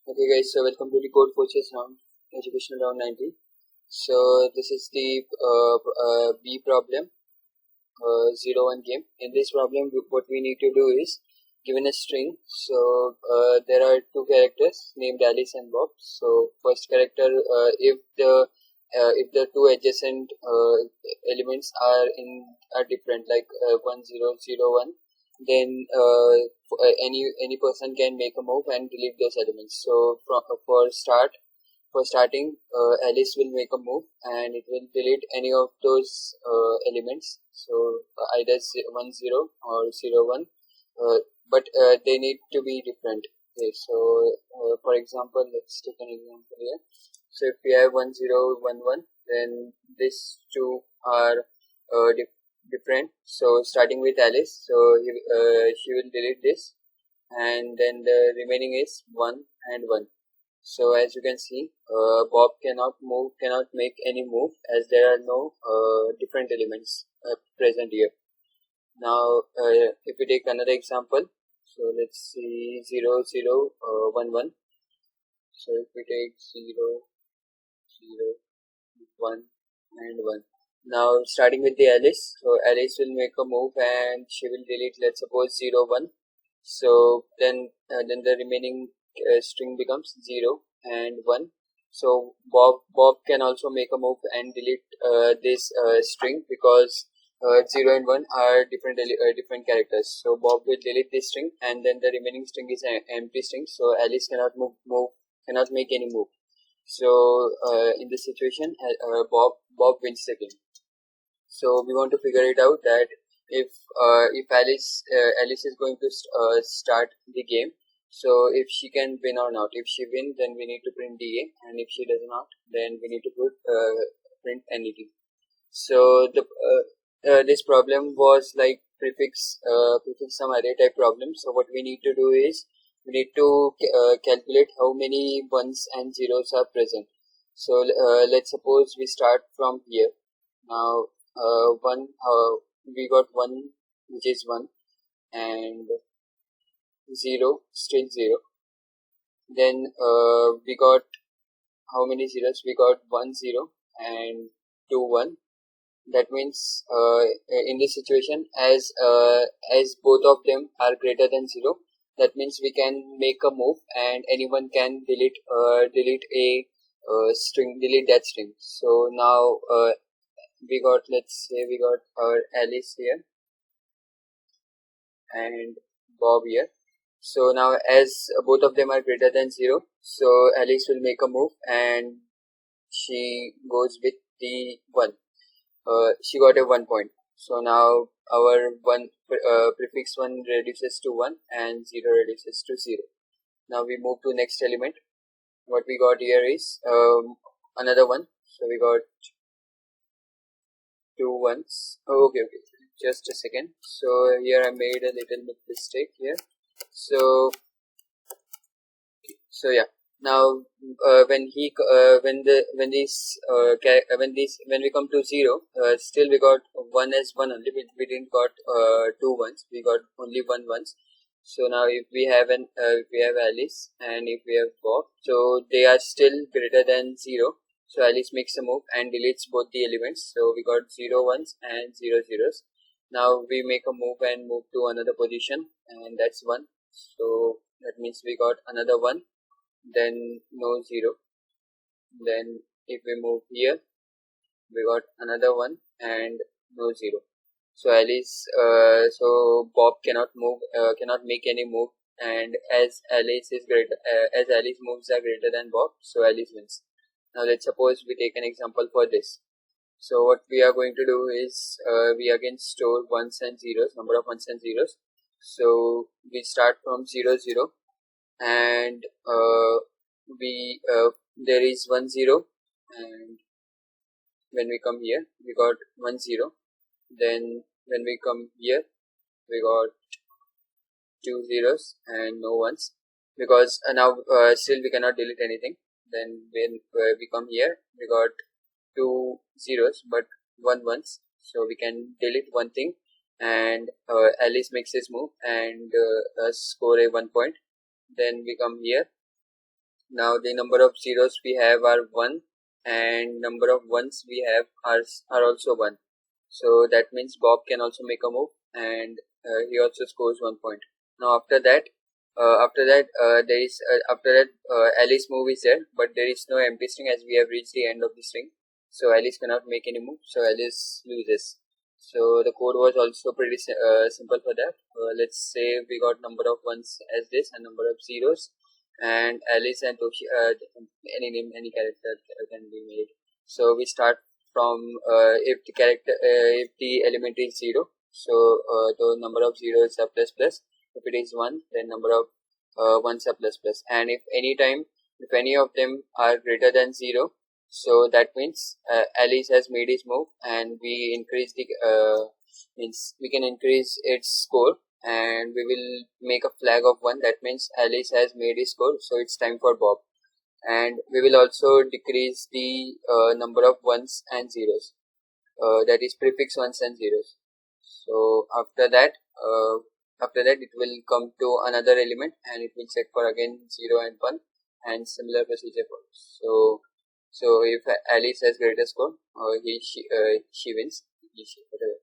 Okay guys, so welcome to the Codeforces round, educational round 90. So this is the B problem, 0-1 game. In this problem, what we need to do is, given a string, so there are two characters named Alice and Bob. So first character, if the two adjacent elements are different, like 1 0 0 1, then any person can make a move and delete those elements. So for starting, Alice will make a move and it will delete any of those elements. So either 1 0 or 0 1, but they need to be different. Okay, so for example, let's take an example here. So if we have 1 0 1 1, then these two are different. So starting with Alice, so she will delete this, and then the remaining is 1 and 1. So as you can see, Bob cannot make any move, as there are no different elements present here. Now if we take another example, so let's see 0 0 1 1. So if we take 0 0 1 and 1. Now starting with the Alice, so Alice will make a move and she will delete, let's suppose 0 1. So then the remaining string becomes 0 and 1. So Bob can also make a move and delete this string, because 0 and 1 are different characters. So Bob will delete this string, and then the remaining string is an empty string. So Alice cannot cannot make any move. So in this situation, Bob wins the game. So we want to figure it out that if Alice is going to start the game, so if she can win or not. If she wins, then we need to print DA, and if she does not, then we need to print NET. So this problem was like prefix some array type problem. So what we need to do is, we need to calculate how many ones and zeros are present. So let's suppose we start from here. Now we got 1, which is 1, and 0, still 0. Then we got how many zeros? We got 1 0 and 2 1. That means in this situation, as both of them are greater than 0, that means we can make a move and anyone can delete that string. So now let's say we got our Alice here and Bob here. So now as both of them are greater than 0, so Alice will make a move and she goes with the 1. She got a 1 point. So now our prefix 1 reduces to 1 and 0 reduces to 0. Now we move to next element. What we got here is another 1. So we got 2 1s. Okay, just a second. So here I made a little mistake here. So yeah. Now when we come to 0, still we got 1 as 1 only. We didn't got 2 1s. We got only 1 1s. So now if we have Alice and if we have Bob, so they are still greater than 0. So Alice makes a move and deletes both the elements. So we got 0 1s and 0 0s. Now we make a move and move to another position, and that's 1. So that means we got another 1, then no 0. Then if we move here, we got another 1 and no 0. So Bob cannot make any move, and as Alice moves are greater than Bob, so Alice wins. Now let's suppose we take an example for this. So what we are going to do is we again store ones and zeros, number of ones and zeros. So we start from 0 0, and there is 1 0, and when we come here we got 1 0. Then when we come here we got 2 zeros and no ones, because now still we cannot delete anything. Then when we come here we got 2 zeros but 1 ones, so we can delete one thing, and Alice makes his move and score a 1 point. Then we come here Now the number of zeros we have are 1, and number of ones we have are also 1. So that means Bob can also make a move, and he also scores 1 point. Now after that Alice move is there, but there is no empty string as we have reached the end of the string. So Alice cannot make any move, so Alice loses. So the code was also pretty simple for that. Let's say we got number of ones as this and number of zeros, and Alice and Toshi, any character can be made. So we start from if the element is 0, so the number of zeros are plus plus. If it is 1, then number of ones are plus plus. And if any of them are greater than 0, so that means Alice has made his move, and we increase the means we can increase its score, and we will make a flag of 1. That means Alice has made his score, so it's time for Bob. And we will also decrease the number of ones and zeros, that is prefix ones and zeros. So after that it will come to another element, and it will check for again 0 and 1, and similar procedure follows. So if Alice has greater score, she wins.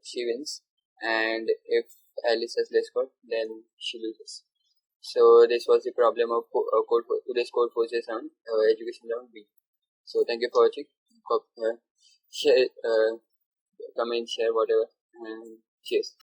She wins, and if Alice has less score, then she loses. So this was the problem of today's Codeforces round, education round B. So thank you for watching. Share, comment, share, whatever, and cheers.